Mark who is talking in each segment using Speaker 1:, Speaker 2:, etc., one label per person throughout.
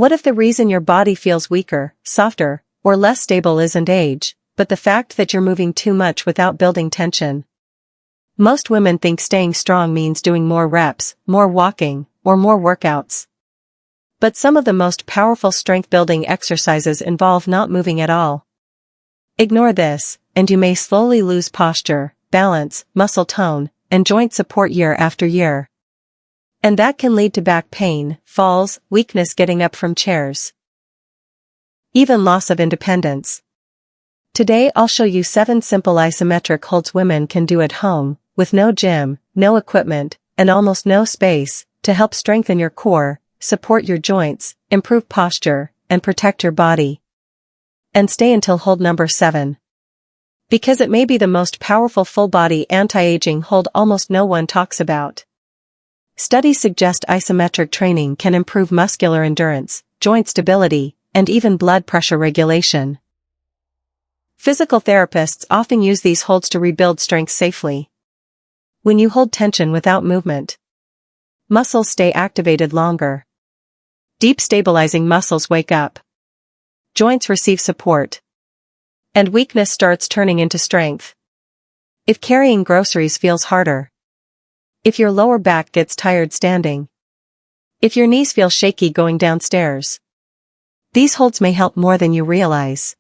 Speaker 1: What if the reason your body feels weaker, softer, or less stable isn't age, but the fact that you're moving too much without building tension? Most women think staying strong means doing more reps, more walking, or more workouts. But some of the most powerful strength-building exercises involve not moving at all. Ignore this, and you may slowly lose posture, balance, muscle tone, and joint support year after year. And that can lead to back pain, falls, weakness getting up from chairs, even loss of independence. Today I'll show you 7 simple isometric holds women can do at home, with no gym, no equipment, and almost no space, to help strengthen your core, support your joints, improve posture, and protect your body. And stay until hold number 7. Because it may be the most powerful full-body anti-aging hold almost no one talks about. Studies suggest isometric training can improve muscular endurance, joint stability, and even blood pressure regulation. Physical therapists often use these holds to rebuild strength safely. When you hold tension without movement, muscles stay activated longer. Deep stabilizing muscles wake up. Joints receive support. And weakness starts turning into strength. If carrying groceries feels harder. If your lower back gets tired standing. If your knees feel shaky going downstairs. These holds may help more than you realize.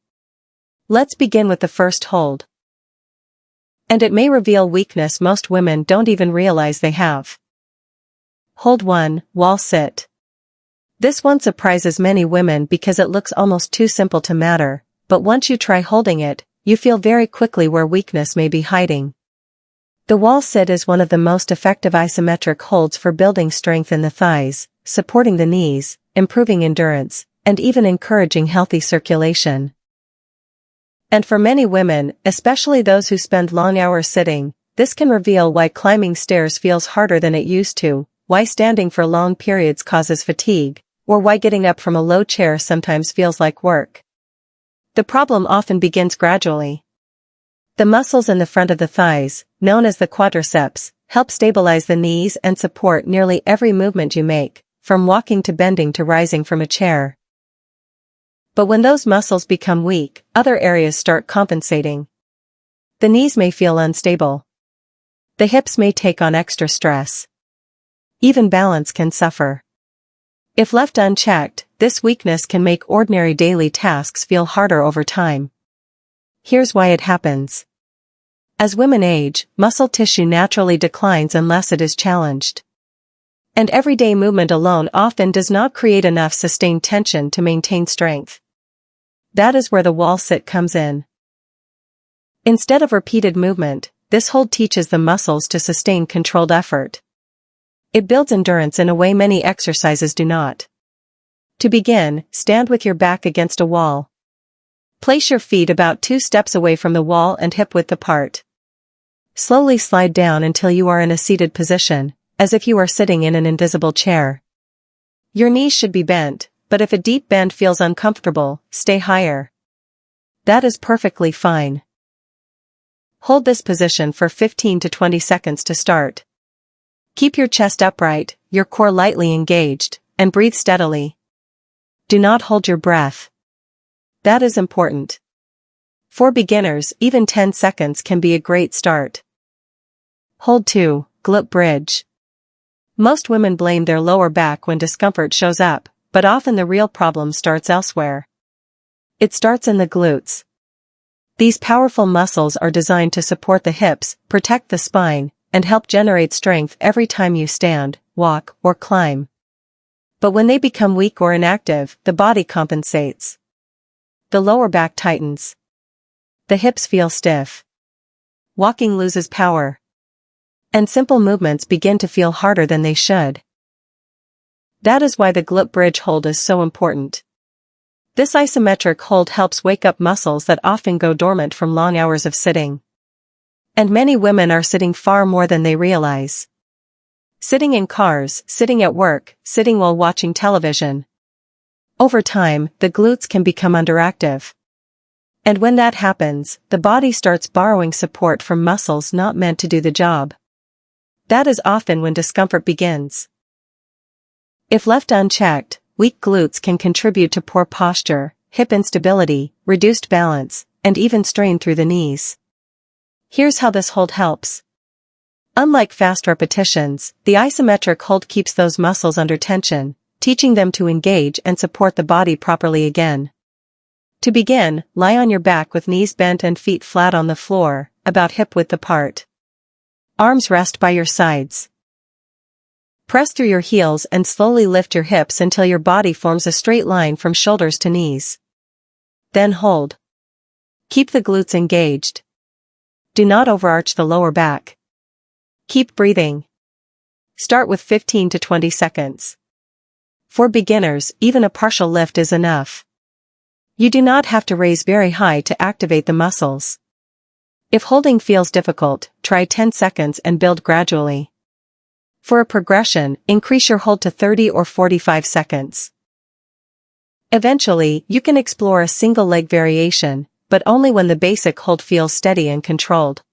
Speaker 1: Let's begin with the first hold. And it may reveal weakness most women don't even realize they have. Hold 1, wall sit. This one surprises many women because it looks almost too simple to matter, but once you try holding it, you feel very quickly where weakness may be hiding. The wall sit is one of the most effective isometric holds for building strength in the thighs, supporting the knees, improving endurance, and even encouraging healthy circulation. And for many women, especially those who spend long hours sitting, this can reveal why climbing stairs feels harder than it used to, why standing for long periods causes fatigue, or why getting up from a low chair sometimes feels like work. The problem often begins gradually. The muscles in the front of the thighs, known as the quadriceps, help stabilize the knees and support nearly every movement you make, from walking to bending to rising from a chair. But when those muscles become weak, other areas start compensating. The knees may feel unstable. The hips may take on extra stress. Even balance can suffer. If left unchecked, this weakness can make ordinary daily tasks feel harder over time. Here's why it happens. As women age, muscle tissue naturally declines unless it is challenged. And everyday movement alone often does not create enough sustained tension to maintain strength. That is where the wall sit comes in. Instead of repeated movement, this hold teaches the muscles to sustain controlled effort. It builds endurance in a way many exercises do not. To begin, stand with your back against a wall. Place your feet about 2 steps away from the wall and hip-width apart. Slowly slide down until you are in a seated position, as if you are sitting in an invisible chair. Your knees should be bent, but if a deep bend feels uncomfortable, stay higher. That is perfectly fine. Hold this position for 15 to 20 seconds to start. Keep your chest upright, your core lightly engaged, and breathe steadily. Do not hold your breath. That is important. For beginners, even 10 seconds can be a great start. Hold 2, glute bridge. Most women blame their lower back when discomfort shows up, but often the real problem starts elsewhere. It starts in the glutes. These powerful muscles are designed to support the hips, protect the spine, and help generate strength every time you stand, walk, or climb. But when they become weak or inactive, the body compensates. The lower back tightens. The hips feel stiff. Walking loses power. And simple movements begin to feel harder than they should. That is why the glute bridge hold is so important. This isometric hold helps wake up muscles that often go dormant from long hours of sitting. And many women are sitting far more than they realize. Sitting in cars, sitting at work, sitting while watching television. Over time, the glutes can become underactive. And when that happens, the body starts borrowing support from muscles not meant to do the job. That is often when discomfort begins. If left unchecked, weak glutes can contribute to poor posture, hip instability, reduced balance, and even strain through the knees. Here's how this hold helps. Unlike fast repetitions, the isometric hold keeps those muscles under tension, teaching them to engage and support the body properly again. To begin, lie on your back with knees bent and feet flat on the floor, about hip-width apart. Arms rest by your sides. Press through your heels and slowly lift your hips until your body forms a straight line from shoulders to knees. Then hold. Keep the glutes engaged. Do not overarch the lower back. Keep breathing. Start with 15 to 20 seconds. For beginners, even a partial lift is enough. You do not have to raise very high to activate the muscles. If holding feels difficult, try 10 seconds and build gradually. For a progression, increase your hold to 30 or 45 seconds. Eventually, you can explore a single leg variation, but only when the basic hold feels steady and controlled.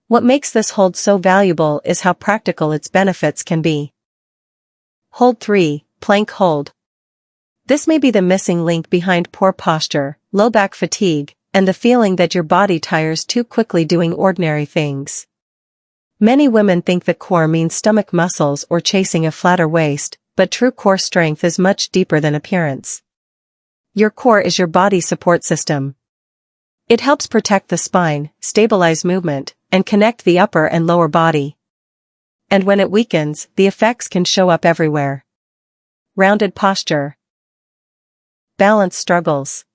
Speaker 1: What makes this hold so valuable is how practical its benefits can be. Hold 3, plank hold. This may be the missing link behind poor posture, low back fatigue, and the feeling that your body tires too quickly doing ordinary things. Many women think that core means stomach muscles or chasing a flatter waist, but true core strength is much deeper than appearance. Your core is your body support system. It helps protect the spine, stabilize movement, and connect the upper and lower body. And when it weakens, the effects can show up everywhere. Rounded posture. Balance struggles.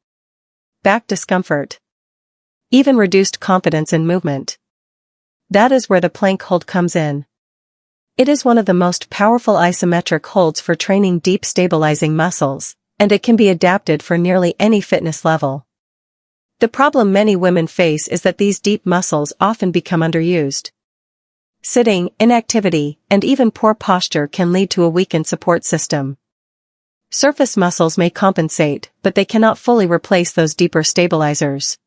Speaker 1: Back discomfort. Even reduced confidence in movement. That is where the plank hold comes in. It is one of the most powerful isometric holds for training deep stabilizing muscles, and it can be adapted for nearly any fitness level. The problem many women face is that these deep muscles often become underused. Sitting, inactivity, and even poor posture can lead to a weakened support system. Surface muscles may compensate, but they cannot fully replace those deeper stabilizers.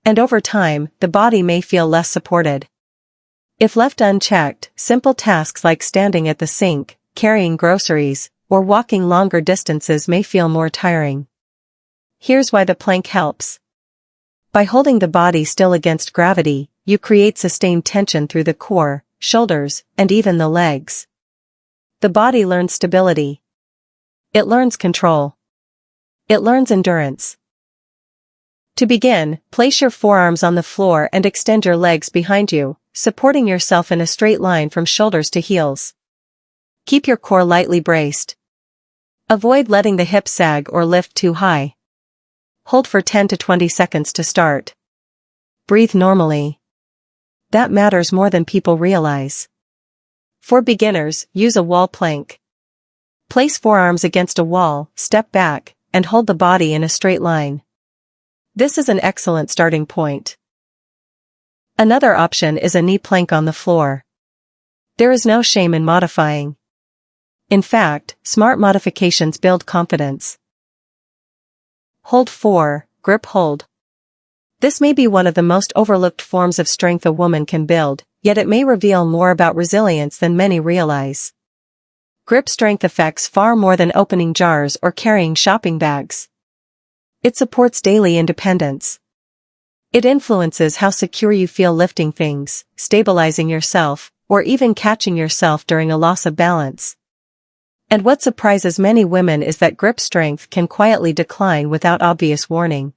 Speaker 1: And over time, the body may feel less supported. If left unchecked, simple tasks like standing at the sink, carrying groceries, or walking longer distances may feel more tiring. Here's why the plank helps. By holding the body still against gravity, you create sustained tension through the core, shoulders, and even the legs. The body learns stability. It learns control. It learns endurance. To begin, place your forearms on the floor and extend your legs behind you, supporting yourself in a straight line from shoulders to heels. Keep your core lightly braced. Avoid letting the hips sag or lift too high. Hold for 10 to 20 seconds to start. Breathe normally. That matters more than people realize. For beginners, use a wall plank. Place forearms against a wall, step back, and hold the body in a straight line. This is an excellent starting point. Another option is a knee plank on the floor. There is no shame in modifying. In fact, smart modifications build confidence. Hold 4, grip hold. This may be one of the most overlooked forms of strength a woman can build, yet it may reveal more about resilience than many realize. Grip strength affects far more than opening jars or carrying shopping bags. It supports daily independence. It influences how secure you feel lifting things, stabilizing yourself, or even catching yourself during a loss of balance. And what surprises many women is that grip strength can quietly decline without obvious warning.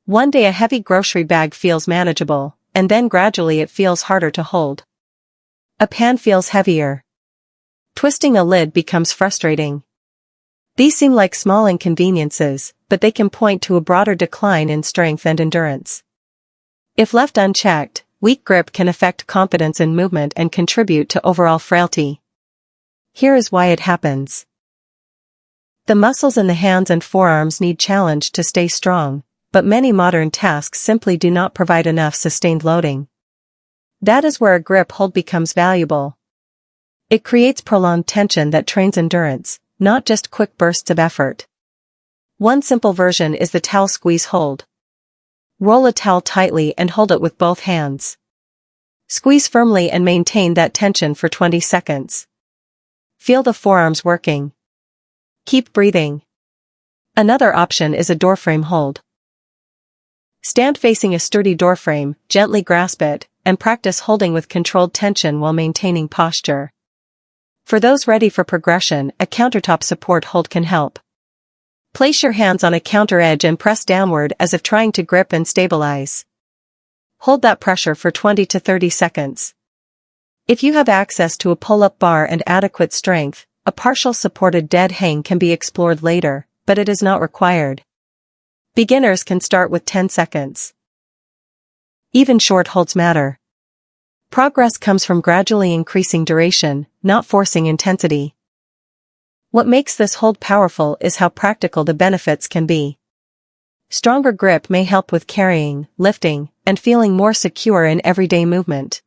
Speaker 1: One day a heavy grocery bag feels manageable, and then gradually it feels harder to hold. A pan feels heavier. Twisting a lid becomes frustrating. These seem like small inconveniences, but they can point to a broader decline in strength and endurance. If left unchecked, weak grip can affect confidence in movement and contribute to overall frailty. Here is why it happens. The muscles in the hands and forearms need challenge to stay strong, but many modern tasks simply do not provide enough sustained loading. That is where a grip hold becomes valuable. It creates prolonged tension that trains endurance, not just quick bursts of effort. One simple version is the towel squeeze hold. Roll a towel tightly and hold it with both hands. Squeeze firmly and maintain that tension for 20 seconds. Feel the forearms working. Keep breathing. Another option is a doorframe hold. Stand facing a sturdy doorframe, gently grasp it, and practice holding with controlled tension while maintaining posture. For those ready for progression, a countertop support hold can help. Place your hands on a counter edge and press downward as if trying to grip and stabilize. Hold that pressure for 20 to 30 seconds. If you have access to a pull-up bar and adequate strength, a partial supported dead hang can be explored later, but it is not required. Beginners can start with 10 seconds. Even short holds matter. Progress comes from gradually increasing duration, not forcing intensity. What makes this hold powerful is how practical the benefits can be. Stronger grip may help with carrying, lifting, and feeling more secure in everyday movement.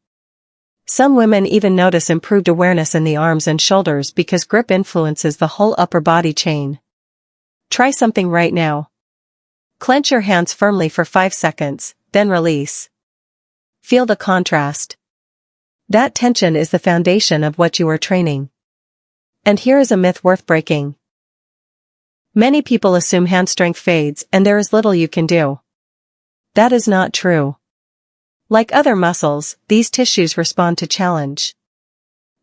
Speaker 1: Some women even notice improved awareness in the arms and shoulders because grip influences the whole upper body chain. Try something right now. Clench your hands firmly for 5 seconds, then release. Feel the contrast. That tension is the foundation of what you are training. And here is a myth worth breaking. Many people assume hand strength fades and there is little you can do. That is not true. Like other muscles, these tissues respond to challenge.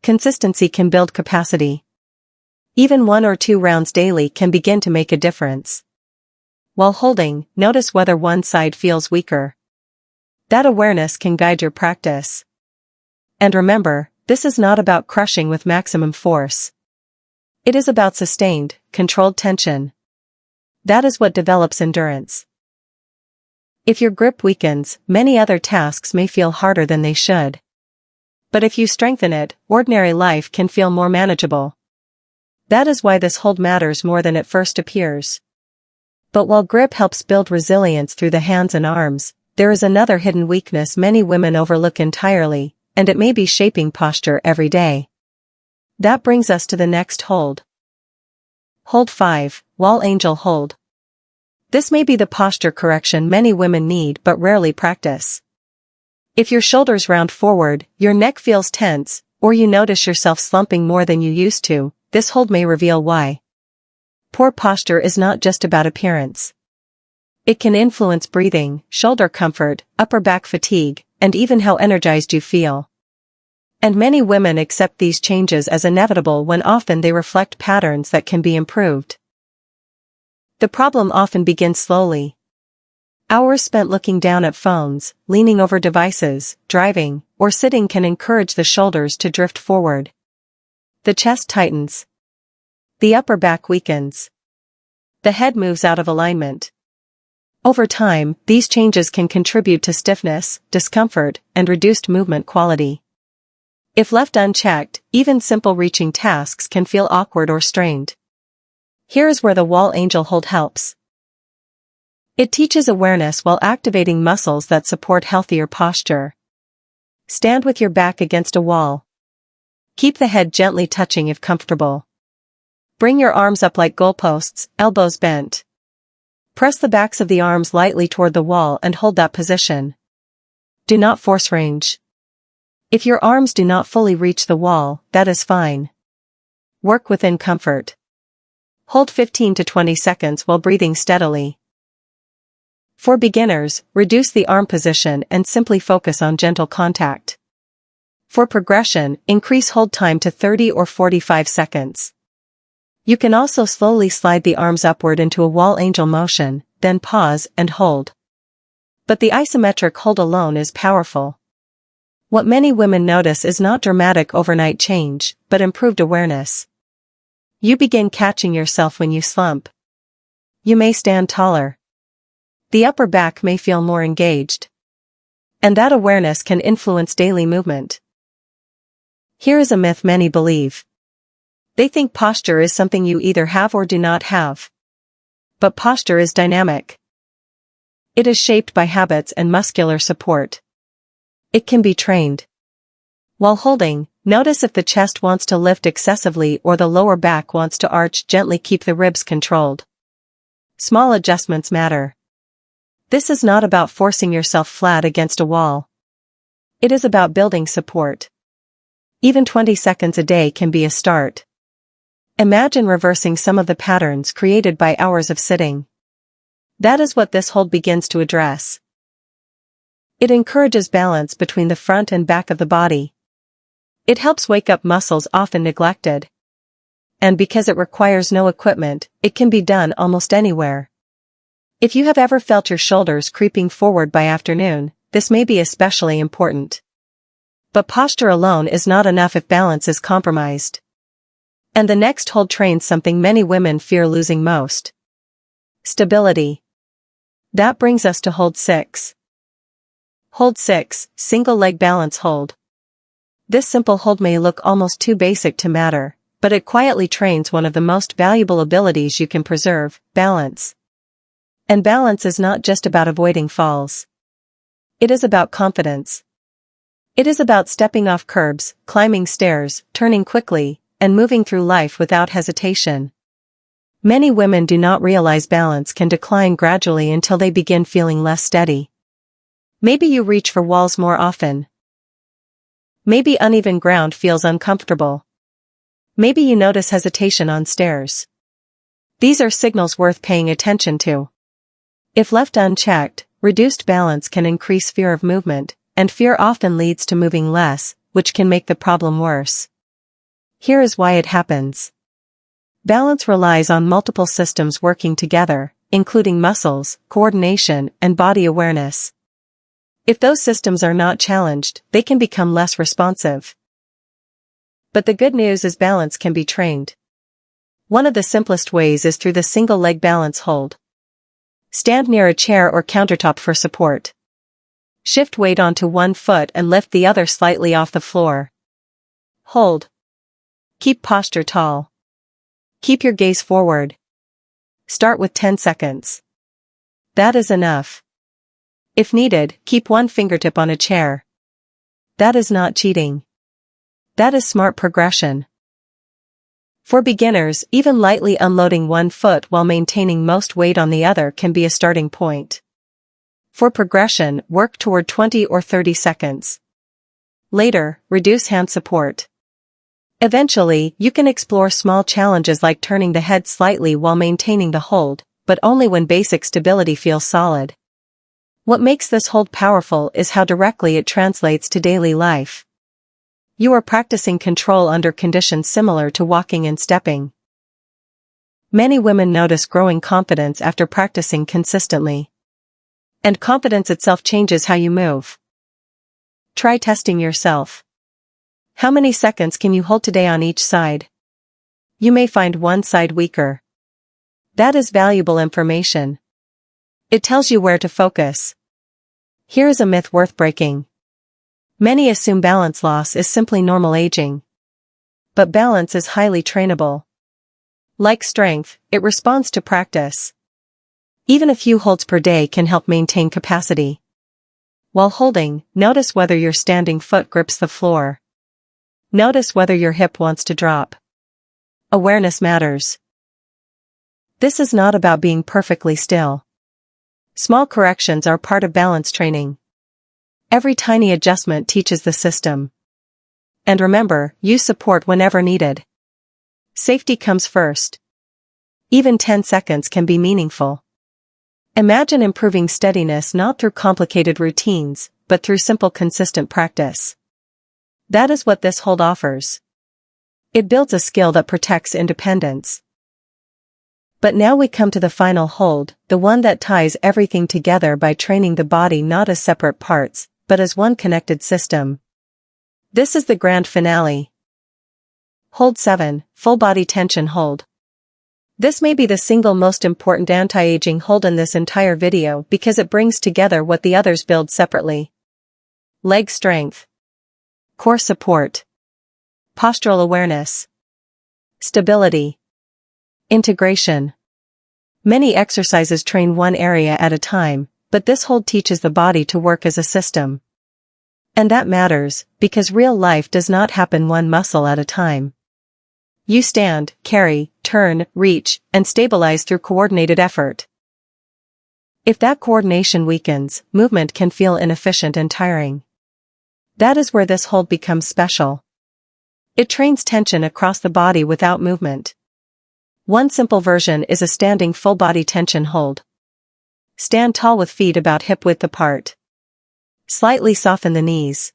Speaker 1: Consistency can build capacity. Even 1 or 2 rounds daily can begin to make a difference. While holding, notice whether one side feels weaker. That awareness can guide your practice. And remember, this is not about crushing with maximum force. It is about sustained, controlled tension. That is what develops endurance. If your grip weakens, many other tasks may feel harder than they should. But if you strengthen it, ordinary life can feel more manageable. That is why this hold matters more than it first appears. But while grip helps build resilience through the hands and arms, there is another hidden weakness many women overlook entirely, and it may be shaping posture every day. That brings us to the next hold. Hold 5, Wall Angel Hold. This may be the posture correction many women need but rarely practice. If your shoulders round forward, your neck feels tense, or you notice yourself slumping more than you used to, this hold may reveal why. Poor posture is not just about appearance. It can influence breathing, shoulder comfort, upper back fatigue, and even how energized you feel. And many women accept these changes as inevitable when often they reflect patterns that can be improved. The problem often begins slowly. Hours spent looking down at phones, leaning over devices, driving, or sitting can encourage the shoulders to drift forward. The chest tightens. The upper back weakens. The head moves out of alignment. Over time, these changes can contribute to stiffness, discomfort, and reduced movement quality. If left unchecked, even simple reaching tasks can feel awkward or strained. Here is where the Wall Angel Hold helps. It teaches awareness while activating muscles that support healthier posture. Stand with your back against a wall. Keep the head gently touching if comfortable. Bring your arms up like goalposts, elbows bent. Press the backs of the arms lightly toward the wall and hold that position. Do not force range. If your arms do not fully reach the wall, that is fine. Work within comfort. Hold 15 to 20 seconds while breathing steadily. For beginners, reduce the arm position and simply focus on gentle contact. For progression, increase hold time to 30 or 45 seconds. You can also slowly slide the arms upward into a wall angel motion, then pause and hold. But the isometric hold alone is powerful. What many women notice is not dramatic overnight change, but improved awareness. You begin catching yourself when you slump. You may stand taller. The upper back may feel more engaged. And that awareness can influence daily movement. Here is a myth many believe. They think posture is something you either have or do not have. But posture is dynamic. It is shaped by habits and muscular support. It can be trained. While holding, notice if the chest wants to lift excessively or the lower back wants to arch. Gently keep the ribs controlled. Small adjustments matter. This is not about forcing yourself flat against a wall. It is about building support. Even 20 seconds a day can be a start. Imagine reversing some of the patterns created by hours of sitting. That is what this hold begins to address. It encourages balance between the front and back of the body. It helps wake up muscles often neglected. And because it requires no equipment, it can be done almost anywhere. If you have ever felt your shoulders creeping forward by afternoon, this may be especially important. But posture alone is not enough if balance is compromised. And the next hold trains something many women fear losing most. Stability. That brings us to hold 6. Hold 6, single leg balance hold. This simple hold may look almost too basic to matter, but it quietly trains one of the most valuable abilities you can preserve, balance. And balance is not just about avoiding falls. It is about confidence. It is about stepping off curbs, climbing stairs, turning quickly, and moving through life without hesitation. Many women do not realize balance can decline gradually until they begin feeling less steady. Maybe you reach for walls more often. Maybe uneven ground feels uncomfortable. Maybe you notice hesitation on stairs. These are signals worth paying attention to. If left unchecked, reduced balance can increase fear of movement, and fear often leads to moving less, which can make the problem worse. Here is why it happens. Balance relies on multiple systems working together, including muscles, coordination, and body awareness. If those systems are not challenged, they can become less responsive. But the good news is balance can be trained. One of the simplest ways is through the single leg balance hold. Stand near a chair or countertop for support. Shift weight onto one foot and lift the other slightly off the floor. Hold. Keep posture tall. Keep your gaze forward. Start with 10 seconds. That is enough. If needed, keep one fingertip on a chair. That is not cheating. That is smart progression. For beginners, even lightly unloading one foot while maintaining most weight on the other can be a starting point. For progression, work toward 20 or 30 seconds. Later, reduce hand support. Eventually, you can explore small challenges like turning the head slightly while maintaining the hold, but only when basic stability feels solid. What makes this hold powerful is how directly it translates to daily life. You are practicing control under conditions similar to walking and stepping. Many women notice growing confidence after practicing consistently. And confidence itself changes how you move. Try testing yourself. How many seconds can you hold today on each side? You may find one side weaker. That is valuable information. It tells you where to focus. Here is a myth worth breaking. Many assume balance loss is simply normal aging. But balance is highly trainable. Like strength, it responds to practice. Even a few holds per day can help maintain capacity. While holding, notice whether your standing foot grips the floor. Notice whether your hip wants to drop. Awareness matters. This is not about being perfectly still. Small corrections are part of balance training. Every tiny adjustment teaches the system. And remember, use support whenever needed. Safety comes first. Even 10 seconds can be meaningful. Imagine improving steadiness not through complicated routines, but through simple consistent practice. That is what this hold offers. It builds a skill that protects independence. But now we come to the final hold, the one that ties everything together by training the body not as separate parts, but as one connected system. This is the grand finale. Hold 7, full body tension hold. This may be the single most important anti-aging hold in this entire video because it brings together what the others build separately. Leg strength. Core support. Postural awareness. Stability. Integration. Many exercises train one area at a time, but this hold teaches the body to work as a system. And that matters, because real life does not happen one muscle at a time. You stand, carry, turn, reach, and stabilize through coordinated effort. If that coordination weakens, movement can feel inefficient and tiring. That is where this hold becomes special. It trains tension across the body without movement. One simple version is a standing full body tension hold. Stand tall with feet about hip width apart. Slightly soften the knees.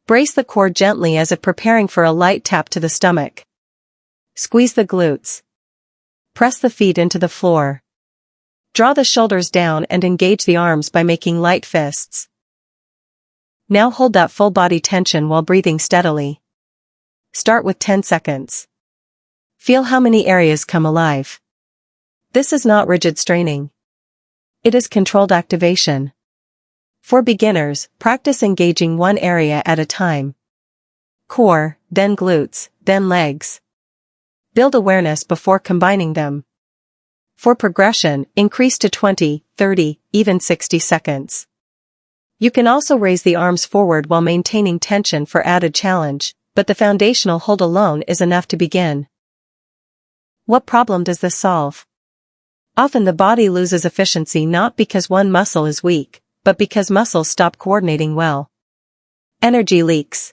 Speaker 1: Brace the core gently as if preparing for a light tap to the stomach. Squeeze the glutes. Press the feet into the floor. Draw the shoulders down and engage the arms by making light fists. Now hold that full body tension while breathing steadily. Start with 10 seconds. Feel how many areas come alive. This is not rigid straining. It is controlled activation. For beginners, practice engaging one area at a time. Core, then glutes, then legs. Build awareness before combining them. For progression, increase to 20, 30, even 60 seconds. You can also raise the arms forward while maintaining tension for added challenge, but the foundational hold alone is enough to begin. What problem does this solve? Often the body loses efficiency not because one muscle is weak, but because muscles stop coordinating well. Energy leaks.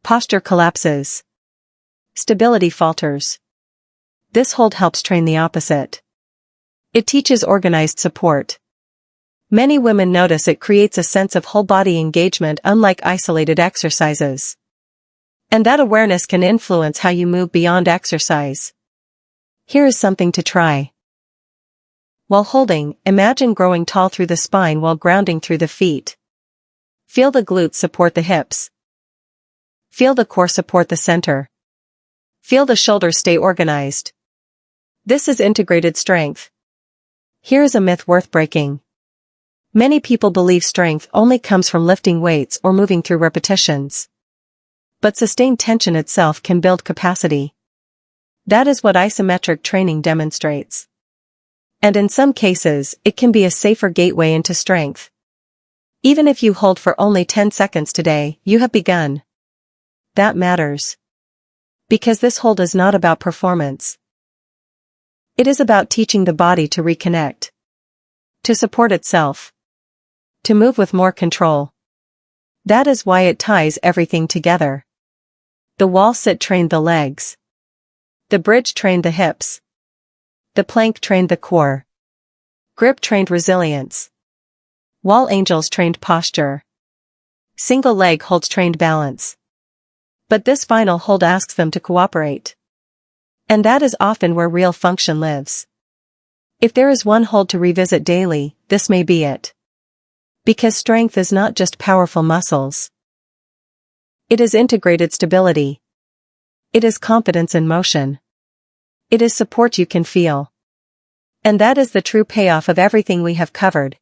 Speaker 1: Posture collapses. Stability falters. This hold helps train the opposite. It teaches organized support. Many women notice it creates a sense of whole body engagement unlike isolated exercises. And that awareness can influence how you move beyond exercise. Here is something to try. While holding, imagine growing tall through the spine while grounding through the feet. Feel the glutes support the hips. Feel the core support the center. Feel the shoulders stay organized. This is integrated strength. Here is a myth worth breaking. Many people believe strength only comes from lifting weights or moving through repetitions. But sustained tension itself can build capacity. That is what isometric training demonstrates. And in some cases, it can be a safer gateway into strength. Even if you hold for only 10 seconds today, you have begun. That matters. Because this hold is not about performance. It is about teaching the body to reconnect. To support itself. To move with more control. That is why it ties everything together. The wall sit trained the legs. The bridge trained the hips. The plank trained the core. Grip trained resilience. Wall angels trained posture. Single leg holds trained balance. But this final hold asks them to cooperate. And that is often where real function lives. If there is one hold to revisit daily, this may be it. Because strength is not just powerful muscles. It is integrated stability. It is confidence in motion. It is support you can feel. And that is the true payoff of everything we have covered.